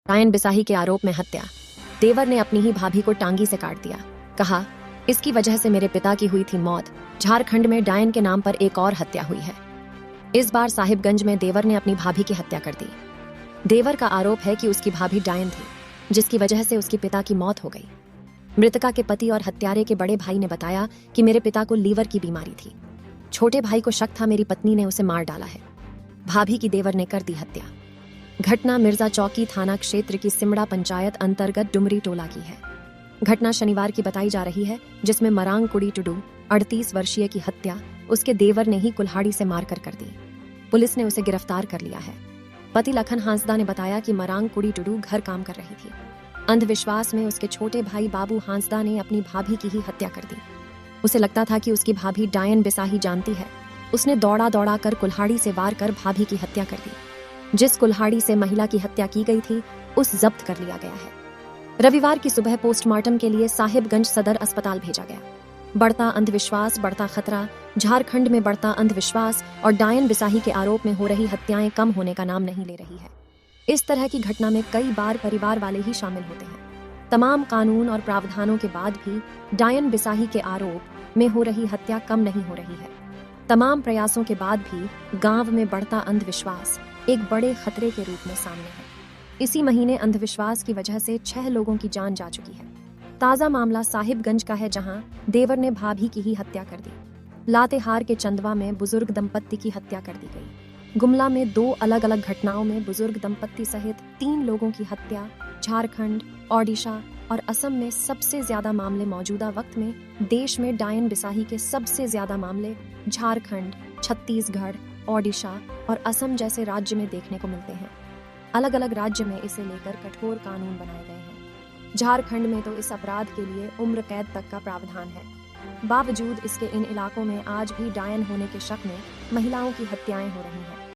डायन बिसाही के आरोप में हत्या। देवर ने अपनी ही भाभी को टांगी से काट दिया। कहा, इसकी वजह से मेरे पिता की हुई थी मौत। झारखंड में डायन के नाम पर एक और हत्या हुई है। इस बार साहिबगंज में देवर ने अपनी भाभी की हत्या कर दी। देवर का आरोप है कि उसकी भाभी डायन थी, जिसकी वजह से उसके पिता की मौत हो गई। मृतका के पति और हत्यारे के बड़े भाई ने बताया कि मेरे पिता को लीवर की बीमारी थी। छोटे भाई को शक था मेरी पत्नी ने उसे मार डाला है। भाभी की देवर ने कर दी हत्या। घटना मिर्जा चौकी थाना क्षेत्र की सिमड़ा पंचायत अंतर्गत डुमरी टोला की है। घटना शनिवार की बताई जा रही है, जिसमें मरांग कुड़ी टुडू 38 वर्षीय की हत्या उसके देवर ने ही कुल्हाड़ी से मारकर कर दी। पुलिस ने उसे गिरफ्तार कर लिया है। पति लखन हांसदा ने बताया कि मरांग कुड़ी टुडू घर काम कर रही थी। अंधविश्वास में उसके छोटे भाई बाबू हांसदा ने अपनी भाभी की ही हत्या कर दी। उसे लगता था कि उसकी भाभी डायन बिसाही जानती है। उसने दौड़ा दौड़ा कर कुल्हाड़ी से वार कर भाभी की हत्या कर दी। जिस कुल्हाड़ी से महिला की हत्या की गई थी, उस जब्त कर लिया गया है। रविवार की सुबह पोस्टमार्टम के लिए साहिबगंज सदर अस्पताल भेजा गया। बढ़ता अंधविश्वास, बढ़ता खतरा। झारखंड में बढ़ता अंधविश्वास और डायन बिसाही के आरोप में हो रही हत्याएं कम होने का नाम नहीं ले रही है। इस तरह की घटना में कई बार परिवार वाले ही शामिल होते हैं। तमाम कानून और प्रावधानों के बाद भी डायन बिसाही के आरोप में हो रही हत्या कम नहीं हो रही है। तमाम प्रयासों के बाद भी गांव में बढ़ता अंधविश्वास एक बड़े खतरे के रूप में सामने है। इसी महीने अंधविश्वास की वजह से 6 लोगों की जान जा चुकी है। ताजा मामला साहिबगंज का है, जहां देवर ने भाभी की ही हत्या कर दी। लातेहार के चंदवा में बुजुर्ग दंपत्ति की हत्या कर दी गई। गुमला में 2 अलग अलग घटनाओं में बुजुर्ग दंपत्ति सहित 3 लोगों की हत्या। झारखंड, ओडिशा और असम में सबसे ज्यादा मामले मौजूदा वक्त में। देश में डायन बिसाही के सबसे ज्यादा मामले झारखंड, छत्तीसगढ़, ओडिशा और असम जैसे राज्य में देखने को मिलते हैं। अलग अलग राज्य में इसे लेकर कठोर कानून बनाए गए हैं। झारखंड में तो इस अपराध के लिए उम्र कैद तक का प्रावधान है। बावजूद इसके इन इलाकों में आज भी डायन होने के शक में महिलाओं की हत्याएं हो रही हैं।